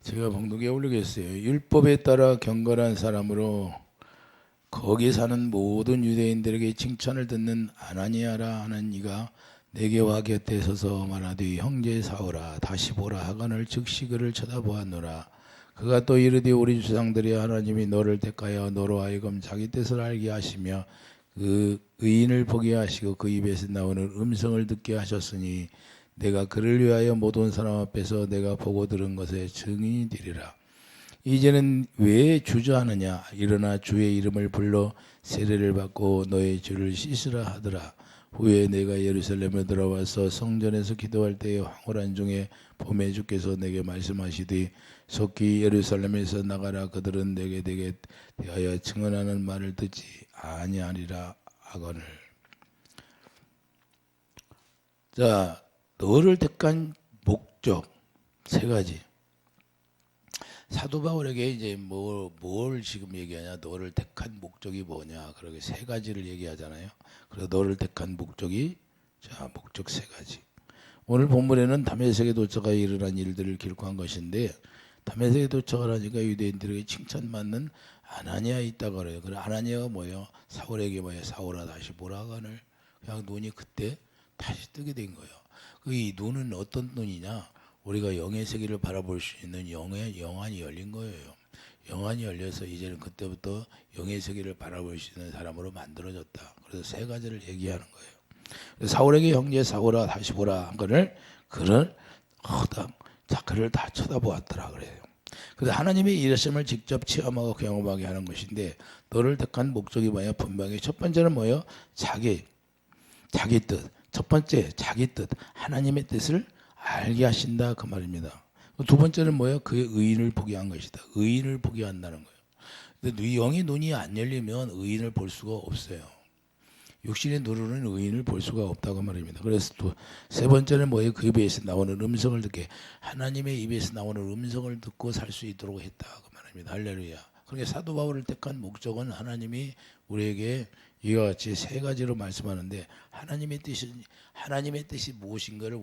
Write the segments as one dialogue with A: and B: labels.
A: 제가 봉독에 올리겠어요. 율법에 따라 경건한 사람으로 거기 사는 모든 유대인들에게 칭찬을 듣는 아나니아라 하는 이가 내게 와 곁에 서서 말하되 형제 사오라 다시 보라 하간을 즉시 그를 쳐다보았노라. 그가 또 이르되 우리 조상들이 하나님이 너를 택하여 너로 하여금 자기 뜻을 알게 하시며 그 의인을 보게 하시고 그 입에서 나오는 음성을 듣게 하셨으니 내가 그를 위하여 모든 사람 앞에서 내가 보고 들은 것에 증인이 되리라. 이제는 왜 주저하느냐? 일어나 주의 이름을 불러 세례를 받고 너의 죄를 씻으라 하더라. 후에 내가 예루살렘에 들어와서 성전에서 기도할 때에 황홀한 중에 봄에 주께서 내게 말씀하시되 속히 예루살렘에서 나가라. 그들은 내게 대하여 증언하는 말을 듣지 아니하리라 하거늘. 자, 너를 택한 목적 세 가지. 사도 바울에게 이제 뭘 지금 얘기하냐? 너를 택한 목적이 뭐냐? 그러게 세 가지를 얘기하잖아요. 그래서 너를 택한 목적이 목적 세 가지. 오늘 본문에는 다메섹에 도착하여 일어난 일들을 기록한 것인데 다메섹에 도착을 하니까 유대인들에게 칭찬받는 아나니아 있다고 그래요. 그래 아나니아가 뭐예요? 사울에게 뭐예요? 사울아 다시 보라 하거늘. 그냥 눈이 그때 다시 뜨게 된 거예요. 이 눈은 어떤 눈이냐? 우리가 영의 세계를 바라볼 수 있는 영안이 열린 거예요. 영안이 열려서 이제는 그때부터 영의 세계를 바라볼 수 있는 사람으로 만들어졌다. 그래서 세 가지를 얘기하는 거예요. 사울에게 형제 사울아 다시 보라 한 거를 그를 그를 다 쳐다보았더라 그래요. 그래서 하나님의 일하심을 직접 체험하고 경험하게 하는 것인데 너를 택한 목적이 뭐야? 분명히 첫 번째는 뭐예요? 자기 뜻. 첫 번째 자기 뜻, 하나님의 뜻을 알게 하신다 그 말입니다. 두 번째는 뭐예요? 그의 의인을 보게 한 것이다. 의인을 보게 한다는 거예요. 근데 영의 눈이 안 열리면 의인을 볼 수가 없어요. 육신의 눈으로는 의인을 볼 수가 없다고 말입니다. 그래서 또 세 번째는 뭐예요? 그 입에서 나오는 음성을 듣게 하나님의 입에서 나오는 음성을 듣고 살 수 있도록 했다 그 말입니다. 할렐루야. 그러니까 사도 바울을 택한 목적은 하나님이 우리에게 이와 같이 세 가지로 말씀하는데 하나님의 뜻이 무엇인가를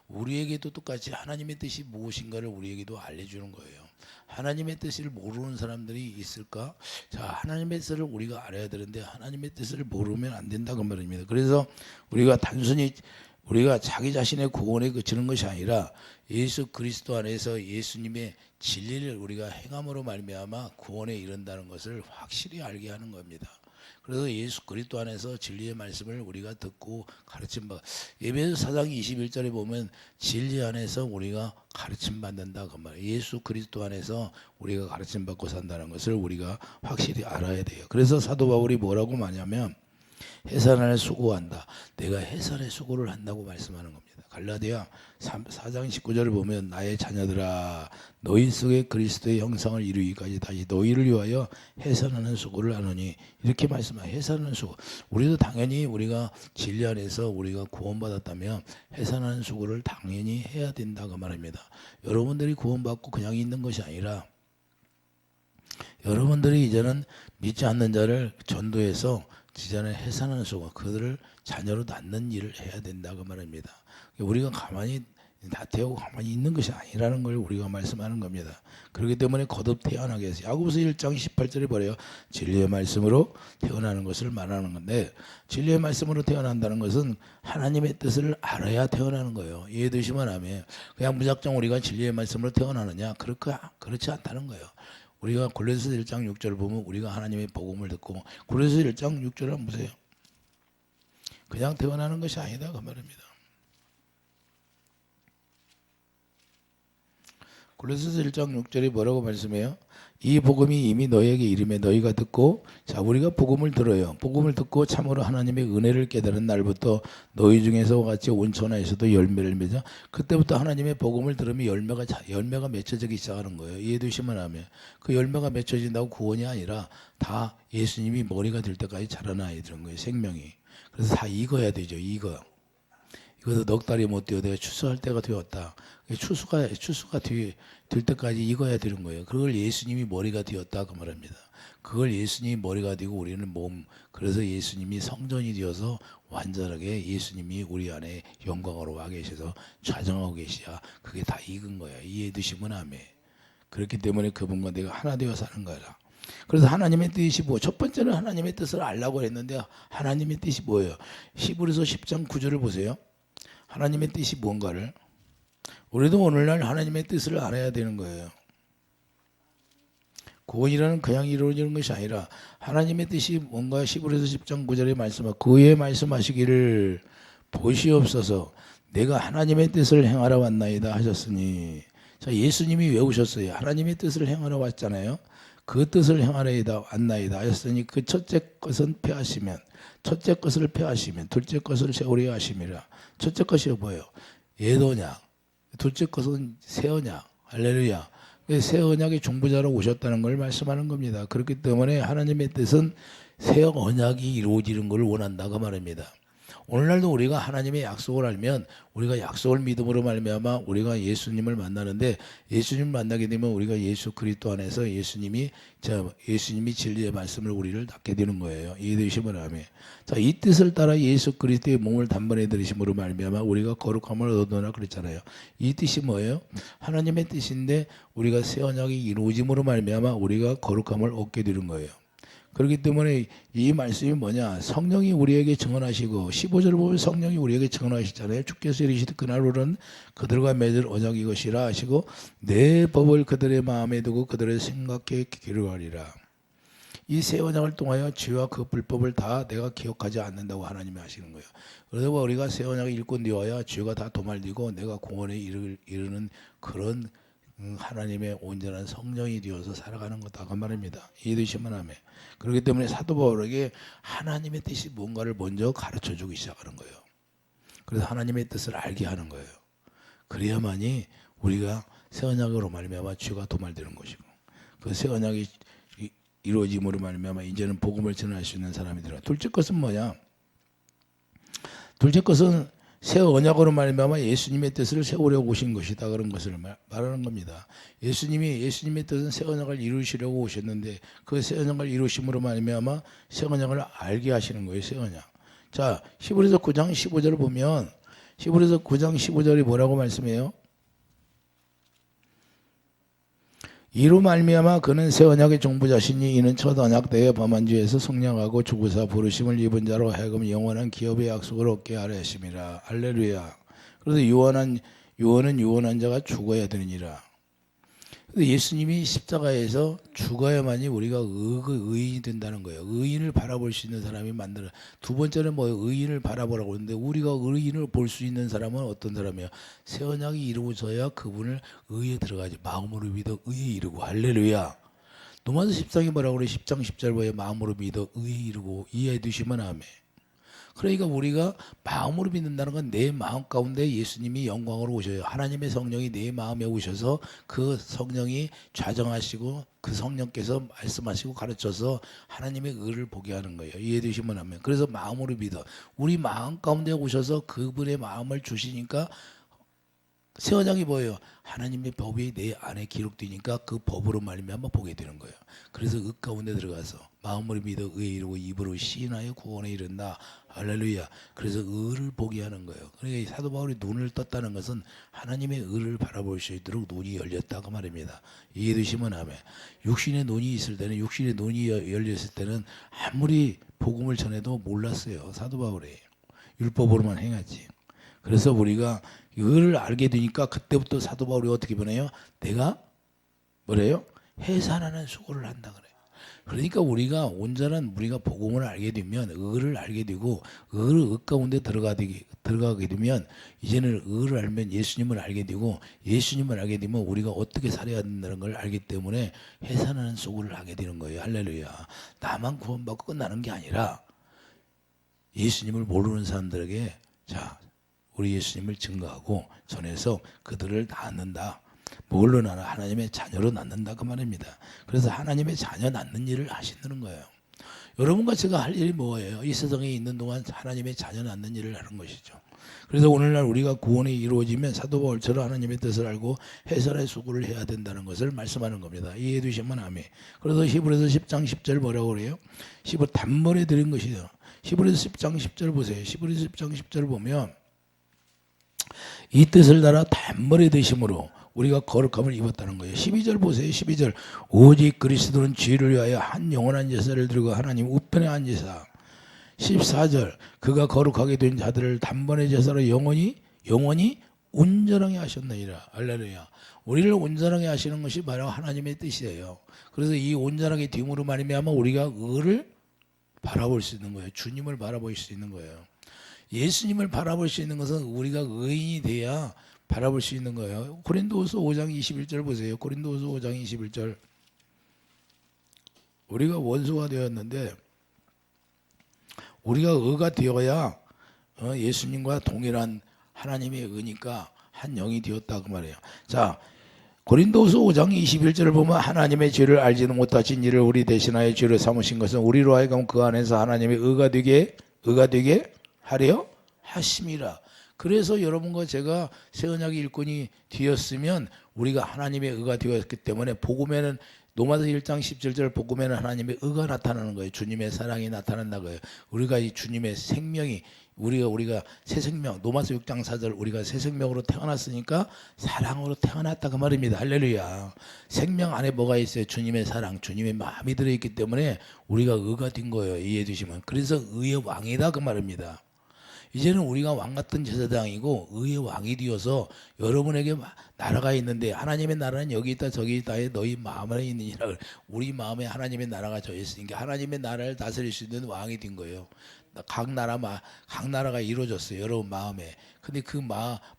A: 우리에게도 똑같이 하나님의 뜻이 무엇인가를 우리에게도 알려주는 거예요. 하나님의 뜻을 모르는 사람들이 있을까? 자, 하나님의 뜻을 우리가 알아야 되는데 하나님의 뜻을 모르면 안 된다고 말입니다. 그래서 우리가 단순히 우리가 자기 자신의 구원에 그치는 것이 아니라 예수 그리스도 안에서 예수님의 진리를 우리가 행함으로 말미암아 구원에 이른다는 것을 확실히 알게 하는 겁니다. 그래서 예수 그리스도 안에서 진리의 말씀을 우리가 듣고 가르침 받. 에베소 4장 21절에 보면 진리 안에서 우리가 가르침 받는다 그 말이에요. 예수 그리스도 안에서 우리가 가르침 받고 산다는 것을 우리가 확실히 알아야 돼요. 그래서 사도 바울이 뭐라고 말하냐면 해산을 수고한다. 내가 해산의 수고를 한다고 말씀하는 겁니다. 갈라디아 4장 19절을 보면 나의 자녀들아 너희 속에 그리스도의 형상을 이루기까지 다시 너희를 위하여 해산하는 수고를 하노니 이렇게 말씀해요. 해산하는 수고. 우리도 당연히 우리가 진리 안에서 우리가 구원받았다면 해산하는 수고를 당연히 해야 된다고 말합니다. 여러분들이 구원받고 그냥 있는 것이 아니라 여러분들이 이제는 믿지 않는 자를 전도해서 지전에 해산하는 수고, 그들을 자녀로 낳는 일을 해야 된다고 말합니다. 우리가 가만히 나태하고 가만히 있는 것이 아니라는 걸 우리가 말씀하는 겁니다. 그렇기 때문에 거듭 태어나게 해서 야고보서 1장 18절에 보래요. 진리의 말씀으로 태어나는 것을 말하는 건데 진리의 말씀으로 태어난다는 것은 하나님의 뜻을 알아야 태어나는 거예요. 이해되시면 아멘. 그냥 무작정 우리가 진리의 말씀으로 태어나느냐? 그렇지 않다는 거예요. 우리가 골로새서 1장 6절을 보면 우리가 하나님의 복음을 듣고 골로새서 1장 6절을 한번 보세요. 그냥 태어나는 것이 아니다 그 말입니다. 골로새서 1장 6절이 뭐라고 말씀해요? 이 복음이 이미 너희에게 이름에 너희가 듣고 자 우리가 복음을 들어요. 복음을 듣고 참으로 하나님의 은혜를 깨달은 날부터 너희 중에서 같이 온천하에서도 열매를 맺어 그때부터 하나님의 복음을 들으면 열매가 맺혀지기 시작하는 거예요. 이해되시면 하면 그 열매가 맺혀진다고 구원이 아니라 다 예수님이 머리가 될 때까지 자라나야 되는 거예요. 생명이. 그래서 다 익어야 되죠. 이거도 넉 달이 못 되어 내가 추수할 때가 되었다. 추수가 될 때까지 익어야 되는 거예요. 그걸 예수님이 머리가 되었다 그 말입니다. 그걸 예수님이 머리가 되고 우리는 몸. 그래서 예수님이 성전이 되어서 완전하게 예수님이 우리 안에 영광으로 와 계셔서 좌정하고 계시야. 그게 다 익은 거야. 이해해 두시면 아멘. 그렇기 때문에 그분과 내가 하나 되어 사는 거라. 그래서 하나님의 뜻이 뭐 첫 번째는 하나님의 뜻을 알라고 했는데 하나님의 뜻이 뭐예요? 히브리서 10장 9절을 보세요. 하나님의 뜻이 뭔가를 우리도 오늘날 하나님의 뜻을 알아야 되는 거예요. 구원이라는 그냥 이루어지는 것이 아니라 하나님의 뜻이 뭔가 히브리서 10장 9절에 말씀하고 그에 말씀하시기를 보시옵소서 내가 하나님의 뜻을 행하러 왔나이다 하셨으니 자 예수님이 왜 오셨어요? 하나님의 뜻을 행하러 왔잖아요. 그 뜻을 행하러 왔나이다 하셨으니 그 첫째 것은 폐하시면 첫째 것을 폐하시면 둘째 것을 세우려 하심이라. 첫째 것이 뭐예요? 옛 언약. 둘째 것은 새 언약. 할렐루야. 새 언약의 중보자로 오셨다는 걸 말씀하는 겁니다. 그렇기 때문에 하나님의 뜻은 새 언약이 이루어지는 걸 원한다고 말합니다. 오늘날도 우리가 하나님의 약속을 알면 우리가 약속을 믿음으로 말미암아 우리가 예수님을 만나는데 예수님을 만나게 되면 우리가 예수 그리스도 안에서 예수님이 진리의 말씀을 우리를 닫게 되는 거예요. 이해되시면 아멘. 자, 이 뜻을 따라 예수 그리스도의 몸을 단번에 들이심으로 말미암아 우리가 거룩함을 얻어노라 그랬잖아요. 이 뜻이 뭐예요? 하나님의 뜻인데 우리가 새 언약이 이루어짐으로 말미암아 우리가 거룩함을 얻게 되는 거예요. 그렇기 때문에 이 말씀이 뭐냐? 성령이 우리에게 증언하시고 15절 보면 성령이 우리에게 증언하시잖아요. 주께서 이르시되 그날로는 그들과 맺을 언약이 이것이라 하시고 내 법을 그들의 마음에 두고 그들의 생각에 기록하리라. 이 새 언약을 통하여 죄와 그 불법을 다 내가 기억하지 않는다고 하나님이 하시는 거예요. 그래서 우리가 새 언약을 읽고 내어야 죄가 다 도말되고 내가 구원에 이르는 그런 하나님의 온전한 성령이 되어서 살아가는 거다 그 말입니다. 이해되시면 아멘. 그렇기 때문에 사도 바울에게 하나님의 뜻이 뭔가를 먼저 가르쳐주기 시작하는 거예요. 그래서 하나님의 뜻을 알게 하는 거예요. 그래야만이 우리가 새 언약으로 말미암아 죄가 도말되는 것이고 그 새 언약이 이루어짐으로 말미암아 이제는 복음을 전할 수 있는 사람이 되라. 둘째 것은 뭐냐? 둘째 것은 새 언약으로 말미암아 예수님의 뜻을 세우려고 오신 것이다 그런 것을 말하는 겁니다. 예수님의 뜻은 새 언약을 이루시려고 오셨는데 그 새 언약을 이루심으로 말미암아 새 언약을 알게 하시는 거예요. 새 언약. 자, 히브리서 9장 15절을 보면 히브리서 9장 15절이 뭐라고 말씀해요? 이로 말미암아 그는 새 언약의 종부자시니 이는 첫 언약 때에 범한 죄에서 속량하고 주구사 부르심을 입은 자로 하여금 영원한 기업의 약속을 얻게 하려 하심이라. 할렐루야. 그래서 유언은 유언한 자가 죽어야 되느니라. 예수님이 십자가에서 죽어야만이 우리가 의인이 된다는 거예요. 의인을 바라볼 수 있는 사람이 만들어. 두 번째는 뭐예요? 의인을 바라보라고 하는데 우리가 의인을 볼 수 있는 사람은 어떤 사람이에요? 새 언약이 이루어져야 그분을 의에 들어가지. 마음으로 믿어 의에 이르고. 할렐루야. 로마서 10장이 뭐라고 그래? 10장 10절 뭐예요? 마음으로 믿어 의에 이르고 이해해 두시면 아멘. 그러니까 우리가 마음으로 믿는다는 건 내 마음 가운데 예수님이 영광으로 오셔요. 하나님의 성령이 내 마음에 오셔서 그 성령이 좌정하시고 그 성령께서 말씀하시고 가르쳐서 하나님의 의를 보게 하는 거예요. 이해되시면 하면. 그래서 마음으로 믿어. 우리 마음 가운데 오셔서 그분의 마음을 주시니까 새 언약이 뭐예요? 하나님의 법이 내 안에 기록되니까 그 법으로 말미암아 보게 되는 거예요. 그래서 의 가운데 들어가서 마음으로 믿어 의에 이르고 입으로 시인하여 구원에 이른다. 할렐루야. 그래서 의를 보게 하는 거예요. 그러니까 사도 바울이 눈을 떴다는 것은 하나님의 의를 바라볼 수 있도록 눈이 열렸다고 말입니다. 이해되시면 아멘. 육신의 눈이 있을 때는 육신의 눈이 열렸을 때는 아무리 복음을 전해도 몰랐어요. 사도 바울이 율법으로만 행하지. 그래서 우리가 의를 알게 되니까 그때부터 사도 바울이 어떻게 변해요? 내가 뭐래요? 해산하는 수고를 한다 그래요. 그러니까 우리가 온전한 우리가 복음을 알게 되면 의를 알게 되고 의 가운데 들어가게 되면 이제는 의를 알면 예수님을 알게 되고 예수님을 알게 되면 우리가 어떻게 살아야 된다는 걸 알기 때문에 해산하는 수고를 하게 되는 거예요. 할렐루야. 나만 구원받고 끝나는 게 아니라 예수님을 모르는 사람들에게 자 우리 예수님을 증거하고 전해서 그들을 낳는다. 뭘로 낳나? 하나님의 자녀로 낳는다 그 말입니다. 그래서 하나님의 자녀 낳는 일을 하시는 거예요. 여러분과 제가 할 일이 뭐예요? 이 세상에 있는 동안 하나님의 자녀 낳는 일을 하는 것이죠. 그래서 오늘날 우리가 구원이 이루어지면 사도 바울처럼 하나님의 뜻을 알고 해설의 수고를 해야 된다는 것을 말씀하는 겁니다. 이해해 두시면 아멘. 그래서 히브리서 10장 10절 뭐라고 그래요? 단번에 드린 것이죠. 히브리서 10장 10절 보세요. 히브리서 10장 10절 보면 이 뜻을 따라 단번에 되심으로 우리가 거룩함을 입었다는 거예요. 12절 보세요. 12절 오직 그리스도는 죄를 위하여 한 영원한 제사를 드리고 하나님 우편에 앉으사. 14절 그가 거룩하게 된 자들을 단번에 제사로 영원히 온전하게 하셨느니라. 할렐루야. 우리를 온전하게 하시는 것이 바로 하나님의 뜻이에요. 그래서 이 온전하게 됨으로 말미암아 우리가 의를 바라볼 수 있는 거예요. 주님을 바라볼 수 있는 거예요. 예수님을 바라볼 수 있는 것은 우리가 의인이 돼야 바라볼 수 있는 거예요. 고린도후서 5장 21절 보세요. 고린도후서 5장 21절 우리가 원수가 되었는데 우리가 의가 되어야 예수님과 동일한 하나님의 의니까 한 영이 되었다 그 말이에요. 자, 고린도후서 5장 21절을 보면 하나님의 죄를 알지는 못하신 이를 우리 대신하여 죄를 삼으신 것은 우리로 하여금 그 안에서 하나님의 의가 되게 하려 하심이라. 그래서 여러분과 제가 새 언약의 일꾼이 되었으면 우리가 하나님의 의가 되었기 때문에 복음에는 로마서 1장 17절 복음에는 하나님의 의가 나타나는 거예요. 주님의 사랑이 나타난다 거예요. 우리가 이 주님의 생명이 우리가 새 생명 로마서 6장 4절 우리가 새 생명으로 태어났으니까 사랑으로 태어났다 그 말입니다. 할렐루야. 생명 안에 뭐가 있어요? 주님의 사랑, 주님의 마음이 들어있기 때문에 우리가 의가 된 거예요. 이해해 주시면. 그래서 의의 왕이다 그 말입니다. 이제는 우리가 왕 같은 제사장이고 의의 왕이 되어서 여러분에게 나라가 있는데 하나님의 나라는 여기 있다 저기 있다에 너희 마음 안에 있느니라. 우리 마음에 하나님의 나라가 져 있으니까 하나님의 나라를 다스릴 수 있는 왕이 된 거예요. 각 나라가 이루어졌어요. 여러분 마음에. 근데 그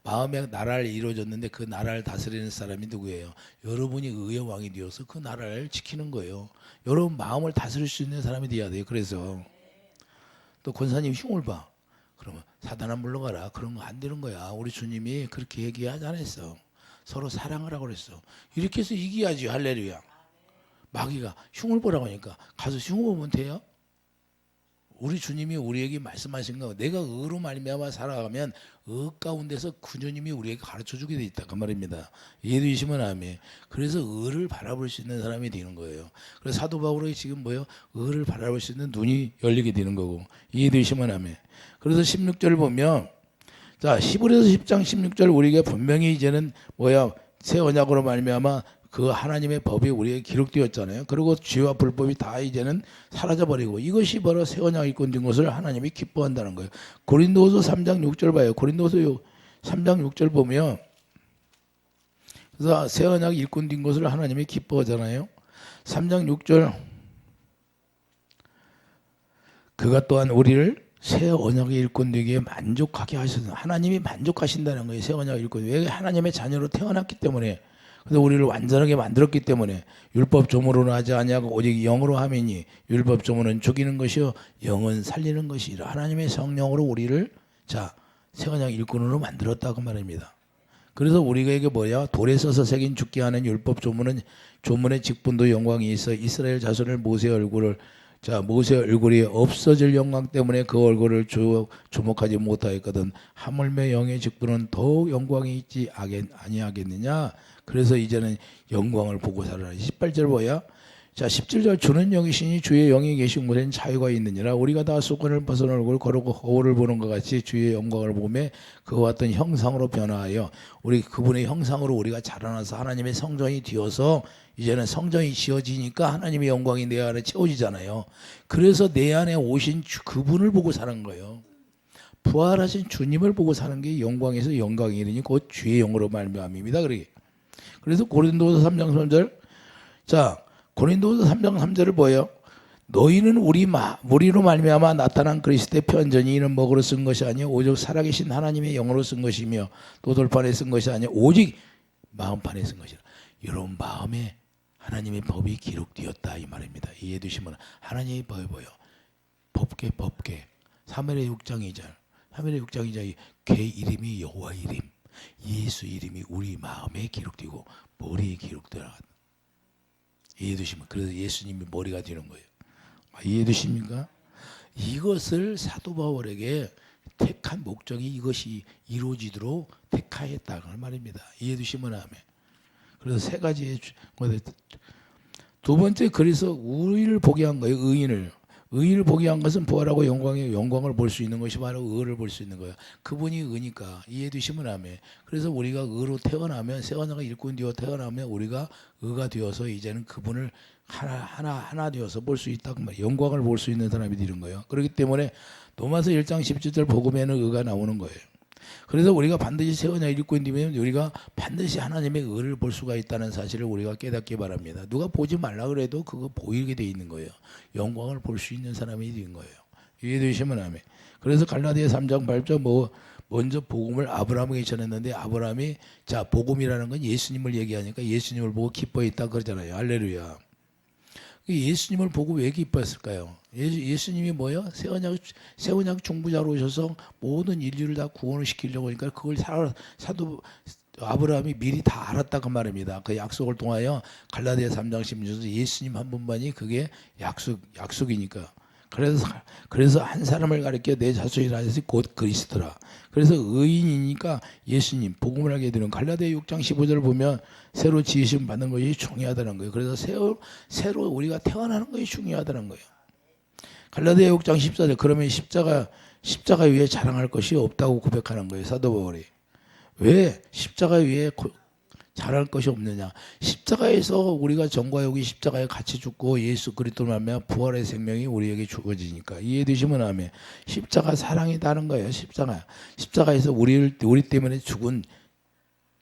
A: 마음의 나라를 이루어졌는데 그 나라를 다스리는 사람이 누구예요? 여러분이 의의 왕이 되어서 그 나라를 지키는 거예요. 여러분 마음을 다스릴 수 있는 사람이 돼야 돼요. 그래서 또 권사님 흉을 봐. 그러면 사단아 물러가라. 그런 거 안 되는 거야. 우리 주님이 그렇게 얘기하지 않았어. 서로 사랑하라고 그랬어. 이렇게 해서 이겨야지. 할렐루야. 마귀가 흉을 보라고 하니까 가서 흉을 보면 돼요? 우리 주님이 우리에게 말씀하신 거 내가 의로 말미암아 살아가면 의 가운데서 그 주님이 우리에게 가르쳐주게 돼 있다 그 말입니다. 이해되시면 아멘. 그래서 의를 바라볼 수 있는 사람이 되는 거예요. 그래서 사도 바울이 지금 뭐예요? 의를 바라볼 수 있는 눈이 열리게 되는 거고. 이해되시면 아멘. 그래서 16절 보면 자 히브리서 10장 16절 우리가 분명히 이제는 새 언약으로 말미암아 그 하나님의 법이 우리에게 기록되었잖아요. 그리고 죄와 불법이 다 이제는 사라져버리고 이것이 바로 새 언약 일꾼 된 것을 하나님이 기뻐한다는 거예요. 고린도후서 3장 6절 봐요. 고린도후서 3장 6절 보면 그래서 새 언약 일꾼 된 것을 하나님이 기뻐하잖아요. 3장 6절 그가 또한 우리를 새 언약의 일꾼 되기에 만족하게 하셔서 하나님이 만족하신다는 거예요. 새 언약 일꾼. 왜? 하나님의 자녀로 태어났기 때문에. 그래서 우리를 완전하게 만들었기 때문에 율법 조문으로는 하지 아니하고 오직 영으로 함이니 율법 조문은 죽이는 것이요 영은 살리는 것이라. 하나님의 성령으로 우리를 새 언약 일꾼으로 만들었다고 말입니다. 그래서 우리에게 돌에 써서 새긴 죽게 하는 율법 조문은 조문의 직분도 영광이 있어 이스라엘 자손을 모세 얼굴이 없어질 영광 때문에 그 얼굴을 주목하지 못하였거든. 하물며 영의 직분은 더욱 영광이 있지 아니하겠느냐. 그래서 이제는 영광을 보고 살아라. 18절 뭐야? 17절 주는 영이시니 주의 영이 계신 곳에는 자유가 있느니라. 우리가 다 수건을 벗어놓고 거룩 거울을 보는 것 같이 주의 영광을 보며 그와 같은 형상으로 변화하여 우리 그분의 형상으로 우리가 자라나서 하나님의 성전이 되어서 이제는 성전이 지어지니까 하나님의 영광이 내 안에 채워지잖아요. 그래서 내 안에 오신 그분을 보고 사는 거예요. 부활하신 주님을 보고 사는 게 영광에서 영광이 이르니 곧 주의 영으로 말미암입니다. 그래서 고린도서 3장 3절 고린도서 3장 3절을 뭐예요? 너희는 우리로 말미암아 나타난 그리스도의 편전이 이는 먹으로 쓴 것이 아니요 오직 살아계신 하나님의 영으로 쓴 것이며 또 돌판에 쓴 것이 아니요 오직 마음판에 쓴 것이라. 여러분 마음에 하나님의 법이 기록되었다 이 말입니다. 이해해 두시면 하나님의 법이 뭐예요? 법계 사무엘의 6장 2절 걔 이름이 여호와 이름 예수 이름이 우리 마음에 기록되고 머리에 기록되어라. 이해해 두시면 그래서 예수님이 머리가 되는 거예요. 이해해 두십니까? 이것을 사도 바울에게 택한 목적이 이것이 이루어지도록 택하였다는 말입니다. 이해해 두시면 아멘. 그래서 세 가지의 두 번째 그래서 우리를 보게 한 거예요. 의를 보기 위한 것은 부활하고 영광을 볼 수 있는 것이 바로 의를 볼 수 있는 거예요. 그분이 의니까 이해되시면 아멘. 그래서 우리가 의로 태어나면 세원자가 일꾼 되어 태어나면 우리가 의가 되어서 이제는 그분을 하나 되어서 볼 수 있다 그 말이에요. 영광을 볼 수 있는 사람이 되는 거예요. 그렇기 때문에 로마서 1장 17절 복음에는 의가 나오는 거예요. 그래서 우리가 반드시 세원자 일꾼 되면 우리가 반드시 하나님의 의를 볼 수가 있다는 사실을 우리가 깨닫기 바랍니다. 누가 보지 말라 그래도 그거 보이게 돼 있는 거예요. 영광을 볼 수 있는 사람이 된 거예요. 이해되시면 아멘. 그래서 갈라디아 3장 8절 먼저 복음을 아브라함에게 전했는데 아브라함이 자 복음이라는 건 예수님을 얘기하니까 예수님을 보고 기뻐했다 그러잖아요. 할렐루야. 예수님을 보고 왜 기뻐했을까요? 예수님이 뭐예요? 새 언약 중보자로 오셔서 모든 인류를 다 구원을 시키려고 하니까 그걸 사도 아브라함이 미리 다 알았다 그 말입니다. 그 약속을 통하여 갈라디아 3장 16절에서 예수님 한 분만이 그게 약속이니까. 그래서 한 사람을 가리켜 내 자손이라 해서 곧 그리스도라. 그래서 의인이니까 예수님 복음을 하게 되는 갈라디아 6장 15절을 보면 새로 지으심 받는 것이 중요하다는 거예요. 그래서 새로 우리가 태어나는 것이 중요하다는 거예요. 갈라디아 6장 14절 그러면 십자가 위에 자랑할 것이 없다고 고백하는 거예요. 사도 바울이. 왜 십자가 위에 자랄 것이 없느냐. 십자가에서 우리가 정과 육이 십자가에 같이 죽고 예수 그리스도로 말미암아 부활의 생명이 우리에게 주어지니까. 이해되시면 아멘. 십자가 사랑이다는 거예요. 십자가에서 우리 때문에 죽은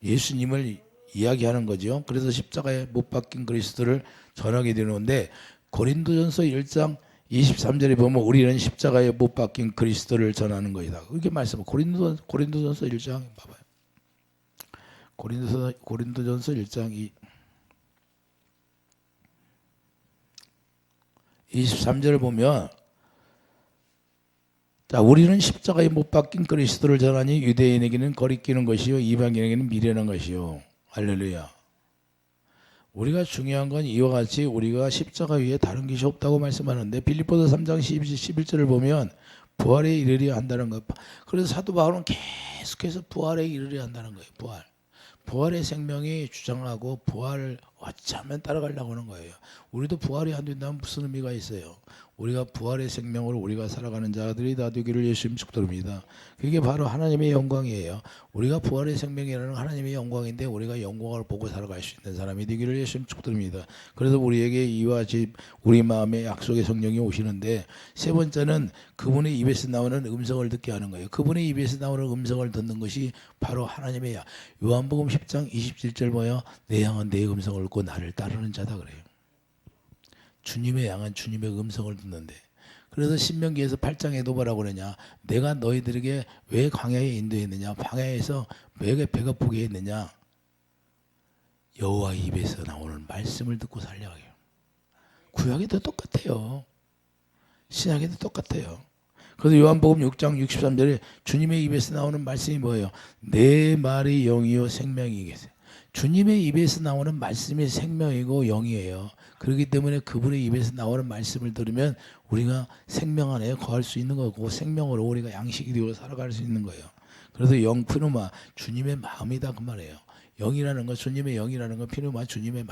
A: 예수님을 이야기하는 거죠. 그래서 십자가에 못 박힌 그리스도를 전하게 되는데 고린도전서 1장 23절에 보면 우리는 십자가에 못 박힌 그리스도를 전하는 것이다. 이렇게 말씀. 고린도전서 1장 봐봐요. 고린도전서 1장 23절을 보면 자 우리는 십자가에 못 박힌 그리스도를 전하니 유대인에게는 거리끼는 것이요 이방인에게는 미련한 것이요. 할렐루야. 우리가 중요한 건 이와 같이 우리가 십자가 위에 다른 것이 없다고 말씀하는데 빌립보서 3장 11절을 보면 부활에 이르려 한다는 것. 그래서 사도 바울은 계속해서 부활에 이르려 한다는 거예요. 부활의 생명이 주장하고 부활을 어찌하면 따라가려고 하는 거예요. 우리도 부활이 안 된다면 무슨 의미가 있어요? 우리가 부활의 생명으로 우리가 살아가는 자들이 다 되기를 예수님 축도합니다. 그게 바로 하나님의 영광이에요. 우리가 부활의 생명이라는 하나님의 영광인데 우리가 영광을 보고 살아갈 수 있는 사람이 되기를 예수님 축도합니다. 그래서 우리에게 이와 집 우리 마음에 약속의 성령이 오시는데 세 번째는 그분의 입에서 나오는 음성을 듣게 하는 거예요. 그분의 입에서 나오는 음성을 듣는 것이 바로 하나님의 요한복음 10장 27절 뭐예요? 내 양은 내 음성을 듣고 나를 따르는 자다 그래요. 주님의 양은 주님의 음성을 듣는데 그래서 신명기에서 8장에도 뭐라고 그러냐 내가 너희들에게 왜 광야에 인도했느냐 광야에서 왜 배고프게 했느냐 여호와 입에서 나오는 말씀을 듣고 살려고 해요. 구약에도 똑같아요. 신약에도 똑같아요. 그래서 요한복음 6장 63절에 주님의 입에서 나오는 말씀이 뭐예요? 내 말이 영이요 생명이겠어요. 주님의 입에서 나오는 말씀이 생명이고 영이에요. 그렇기 때문에 그분의 입에서 나오는 말씀을 들으면 우리가 생명 안에 거할 수 있는 거고 생명으로 우리가 양식이 되어 살아갈 수 있는 거예요. 그래서 영피누마 주님의 마음이다 그 말이에요. 영이라는 건 주님의 영이라는 건 피누마 주님의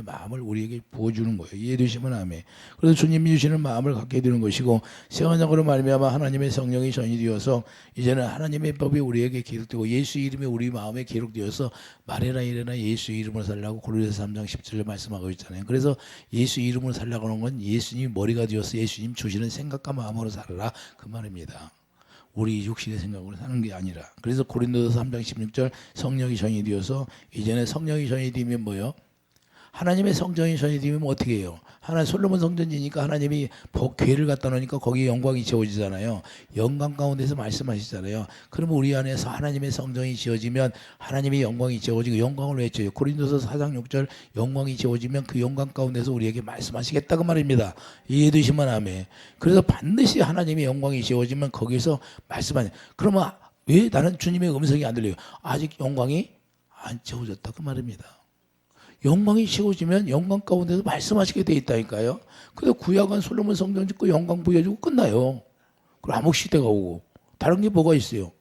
A: 마음을 우리에게 부어주는 거예요. 이해되시면 아멘. 그래서 주님이 주시는 마음을 갖게 되는 것이고 새 언약으로 말미암아 하나님의 성령이 전이 되어서 이제는 하나님의 법이 우리에게 기록되고 예수 이름이 우리 마음에 기록되어서 말해라 이래라 예수 이름으로 살라고 고린도서 3장 10절에 말씀하고 있잖아요. 그래서 예수 이름으로 살라고 하는 건 예수님이 머리가 되어서 예수님 주시는 생각과 마음으로 살아라 그 말입니다. 우리 육신의 생각으로 사는 게 아니라. 그래서 고린도서 3장 16절 성령이 전이 되어서 이제는 성령이 전이 되면 뭐예요? 하나님의 성전이 전이 되면 어떻게 해요? 솔로몬 성전이니까 하나님이 괴를 갖다 놓으니까 거기에 영광이 지어지잖아요. 영광 가운데서 말씀하시잖아요. 그러면 우리 안에서 하나님의 성전이 지어지면 하나님의 영광이 지어지고 영광을 외쳐요. 고린도서 4장 6절 영광이 지어지면 그 영광 가운데서 우리에게 말씀하시겠다고 말입니다. 이해되시면 아멘. 그래서 반드시 하나님의 영광이 지어지면 거기서 말씀하냐. 그러면 왜 나는 주님의 음성이 안 들려요? 아직 영광이 안 지어졌다 그 말입니다. 영광이 채워지면 영광 가운데서 말씀하시게 돼 있다니까요. 근데 구약은 솔로몬 성전 짓고 영광 부여주고 끝나요. 그럼 암흑 시대가 오고 다른 게 뭐가 있어요?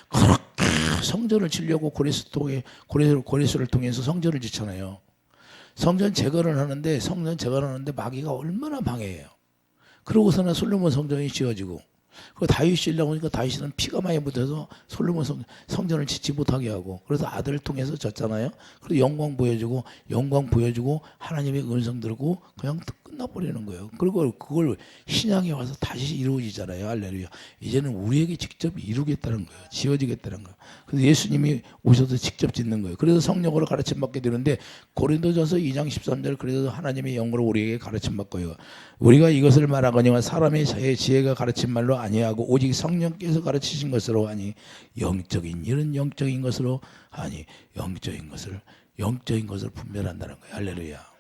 A: 그렇게 성전을 지려고 고레스를 통해서 성전을 짓잖아요. 성전 제거를 하는데 마귀가 얼마나 방해해요. 그러고서는 솔로몬 성전이 지어지고, 그 다윗이 지으려고 하니까 다윗은 피가 많이 묻어서 솔로몬 성전을 짓지 못하게 하고, 그래서 아들을 통해서 졌잖아요. 그리고 영광 보여주고 하나님의 음성 들고 그냥 끝나버리는 거예요. 그리고 그걸 신약에 와서 다시 이루어지잖아요. 할렐루야. 이제는 우리에게 직접 이루겠다는 거예요. 지어지겠다는 거예요. 그래서 예수님이 오셔서 직접 짓는 거예요. 그래서 성령으로 가르침 받게 되는데, 고린도전서 2장 13절, 그래서 하나님의 영으로 우리에게 가르침 받고요. 우리가 이것을 말하거니와 사람의 지혜가 가르친 말로 아니하고 오직 성령께서 가르치신 것으로 하니, 영적인 일은 영적인 것으로 하니 영적인 것을 분별한다는 거예요. 할렐루야.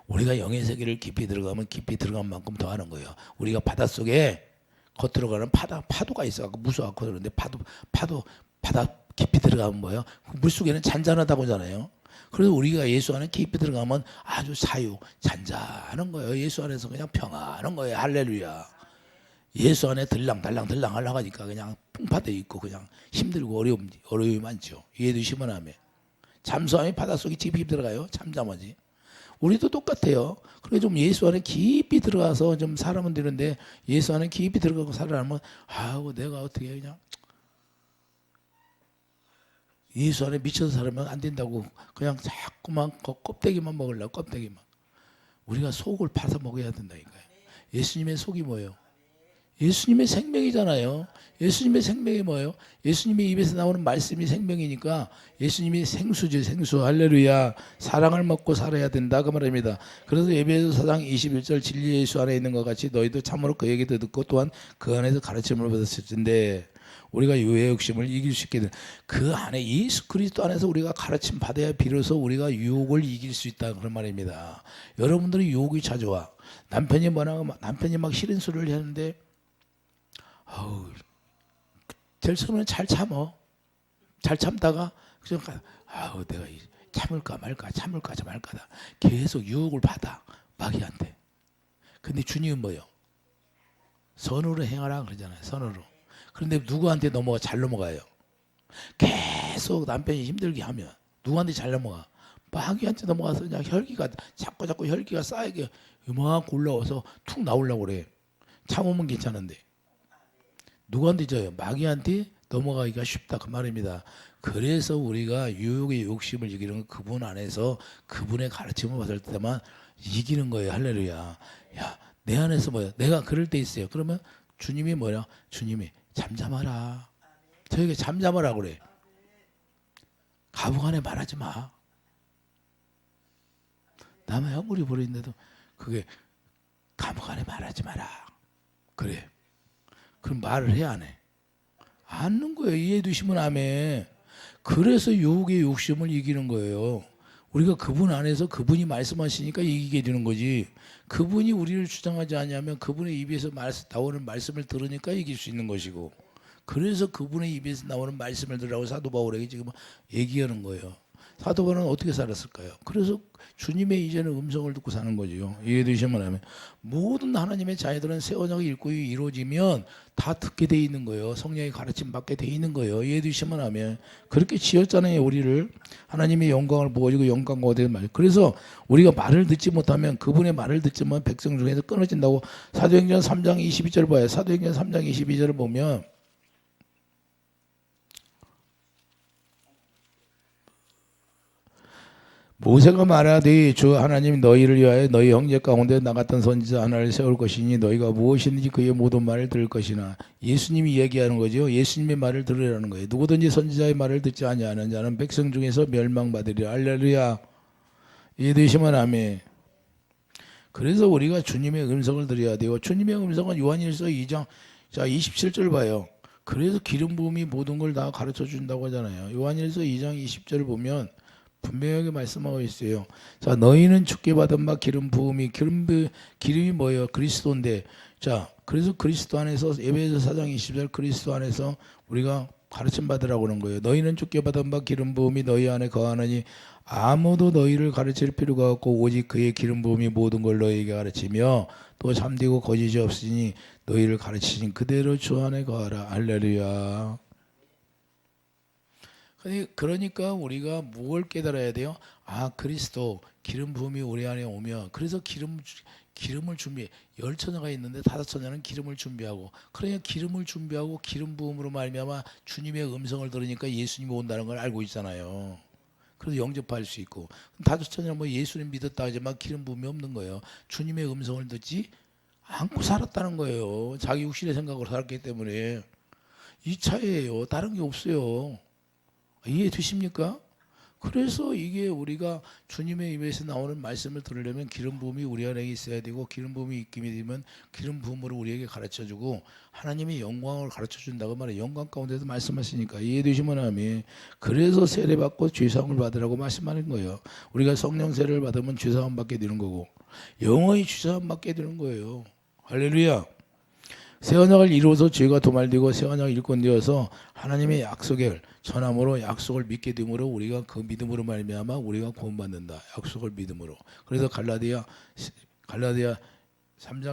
A: 우리가 영의 세계를 깊이 들어가면 깊이 들어간 만큼 더 하는 거예요. 우리가 바닷속에 겉으로 가는 파도가 있어갖고 무서워갖고 그러는데, 바다 깊이 들어가면 뭐예요? 물속에는 잔잔하다고 하잖아요. 그래서 우리가 예수 안에 깊이 들어가면 아주 잔잔한 거예요. 예수 안에서 그냥 평안한 거예요. 할렐루야. 예수 안에 들랑달랑 하려고 하니까 그냥 풍파돼 있고 그냥 힘들고 어려움이 많죠. 이해되시면 하면. 잠수함이 바닷속에 깊이 들어가요. 잠잠하지. 우리도 똑같아요. 그래 좀 예수 안에 깊이 들어가서 좀 살아면 되는데, 예수 안에 깊이 들어가고 살아면 내가 어떻게 그냥 예수 안에 미쳐서 살면 안 된다고 그냥 자꾸만 껍데기만 먹으려고 껍데기만. 우리가 속을 파서 먹어야 된다니까요. 예수님의 속이 뭐예요? 예수님의 생명이잖아요. 예수님의 생명이 뭐예요? 예수님의 입에서 나오는 말씀이 생명이니까 예수님이 생수지, 생수. 할렐루야. 사랑을 먹고 살아야 된다 그 말입니다. 그래서 에베소 4장 21절, 진리 예수 안에 있는 것 같이 너희도 참으로 그 얘기도 듣고 또한 그 안에서 가르침을 받았을 텐데, 우리가 유의 욕심을 이길 수 있게 된 그 안에 예수 그리스도 안에서 우리가 가르침 받아야 비로소 우리가 유혹을 이길 수 있다 그런 말입니다. 여러분들이 유혹이 찾아와. 남편이 막 싫은 소리를 하는데, 제일 처음에는 잘 참다가 그냥 내가 참을까 말까 계속 유혹을 받아 마귀한테. 근데 주님은 뭐요? 선으로 행하라 그러잖아요. 선으로. 그런데 누구한테 잘 넘어가요? 계속 남편이 힘들게 하면 누구한테 잘 넘어가? 마귀한테 넘어가서 그냥 혈기가 자꾸 혈기가 쌓이게 이만큼 올라와서 툭 나오려고 그래. 참으면 괜찮은데 누구한테 져요? 마귀한테 넘어가기가 쉽다 그 말입니다. 그래서 우리가 유혹의 욕심을 이기는 건 그분 안에서 그분의 가르침을 받을 때만 이기는 거예요. 할렐루야. 야, 내 안에서 뭐야? 내가 그럴 때 있어요. 그러면 주님이 뭐야? 주님이 잠잠하라. 저에게 잠잠하라 그래. 가부간에 말하지 마. 남의 허물이 버리는데도 그게 가부간에 말하지 마라. 그래. 그럼 말을 해 안 해? 않는 거예요. 이해해 두시면 아멘. 그래서 유혹의 욕심을 이기는 거예요. 우리가 그분 안에서 그분이 말씀하시니까 이기게 되는 거지. 그분이 우리를 주장하지 않냐면 그분의 입에서 나오는 말씀을 들으니까 이길 수 있는 것이고, 그래서 그분의 입에서 나오는 말씀을 들으라고 사도 바울에게 지금 얘기하는 거예요. 사도 바울은 어떻게 살았을까요? 그래서 주님의 이제는 음성을 듣고 사는 거죠. 이해되시면 하면 모든 하나님의 자녀들은 새 언약의 일꾼이 이루어지면 다 듣게 돼 있는 거예요. 성령의 가르침 받게 돼 있는 거예요. 이해되시면 하면 그렇게 지었잖아요. 우리를 하나님의 영광을 보여주고 영광과 어디에 말. 그래서 우리가 말을 듣지 못하면 그분의 말을 듣지만 백성 중에서 끊어진다고 사도행전 3장 22절 봐요. 사도행전 3장 22절을 보면 모세가 말하되 주 하나님 너희를 위하여 너희 형제 가운데 나 같은 선지자 하나를 세울 것이니 너희가 무엇이든지 그의 모든 말을 들을 것이나. 예수님이 얘기하는 거죠. 예수님의 말을 들으라는 거예요. 누구든지 선지자의 말을 듣지 아니하는 자는 백성 중에서 멸망받으리라. 할렐루야. 이해되시면 아멘. 그래서 우리가 주님의 음성을 들어야 돼요. 주님의 음성은 요한일서 2장 27절 봐요. 그래서 기름 부음이 모든 걸 다 가르쳐 준다고 하잖아요. 요한일서 2장 20절 보면 분명하게 말씀하고 있어요. 자, 너희는 주께 받은 바 기름 부음이 기름이 뭐예요? 그리스도인데. 자, 그래서 그리스도 안에서 에베소 4장 20절 그리스도 안에서 우리가 가르침 받으라고 그런 거예요. 너희는 주께 받은 바 기름 부음이 너희 안에 거하느니 아무도 너희를 가르칠 필요가 없고 오직 그의 기름 부음이 모든 걸 너희에게 가르치며 또 잠디고 거짓이 없으니 너희를 가르치신 그대로 주 안에 거하라. 할렐루야. 그러니까 우리가 무엇을 깨달아야 돼요? 그리스도 기름 부음이 우리 안에 오면 그래서 기름을 준비해. 10처녀가 있는데 5처녀는 기름을 준비하고 그러니까 기름을 준비하고 기름 부음으로 말미암아 주님의 음성을 들으니까 예수님이 온다는 걸 알고 있잖아요. 그래서 영접할 수 있고 5처녀는 뭐 예수님 믿었다 하지만 기름 부음이 없는 거예요. 주님의 음성을 듣지 않고 살았다는 거예요. 자기 육신의 생각으로 살았기 때문에. 이 차이예요. 다른 게 없어요. 이해되십니까? 그래서 이게 우리가 주님의 입에서 나오는 말씀을 들으려면 기름 부음이 우리 안에 있어야 되고 기름 부음이 있게 되면 기름 부음으로 우리에게 가르쳐주고 하나님의 영광을 가르쳐준다고 말해요. 영광 가운데서 말씀하시니까 이해되시면 아멘. 그래서 세례받고 죄사함을 받으라고 말씀하는 거예요. 우리가 성령 세례를 받으면 죄사함 받게 되는 거고 영원히 죄사함 받게 되는 거예요. 할렐루야. 새 언약을 이루어서 죄가 도말되고 새 언약을 일꾼되어서 하나님의 약속을 전함으로 약속을 믿게 됨으로 우리가 그 믿음으로 말미암아 우리가 구원받는다. 약속을 믿음으로. 그래서 갈라디아 3장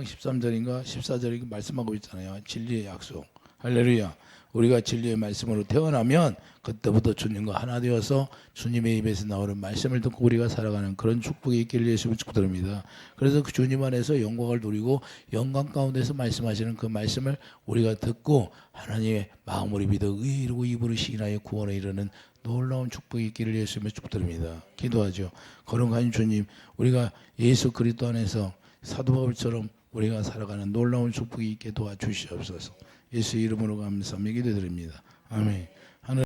A: 13절인가 14절인가 말씀하고 있잖아요. 진리의 약속. 할렐루야. 우리가 진리의 말씀으로 태어나면 그때부터 주님과 하나 되어서 주님의 입에서 나오는 말씀을 듣고 우리가 살아가는 그런 축복이 있기를 예수님을 축복드립니다. 그래서 그 주님 안에서 영광을 누리고 영광 가운데서 말씀하시는 그 말씀을 우리가 듣고 하나님의 마음으로 믿어 의에 이르고 입으로 시인하여 구원에 이르는 놀라운 축복이 있기를 예수님을 축복드립니다. 기도하죠. 거룩한 주님, 우리가 예수 그리스도 안에서 사도 바울처럼 우리가 살아가는 놀라운 축복이 있게 도와주시옵소서. 예수 이름으로 감사하며 기도드립니다. 아멘.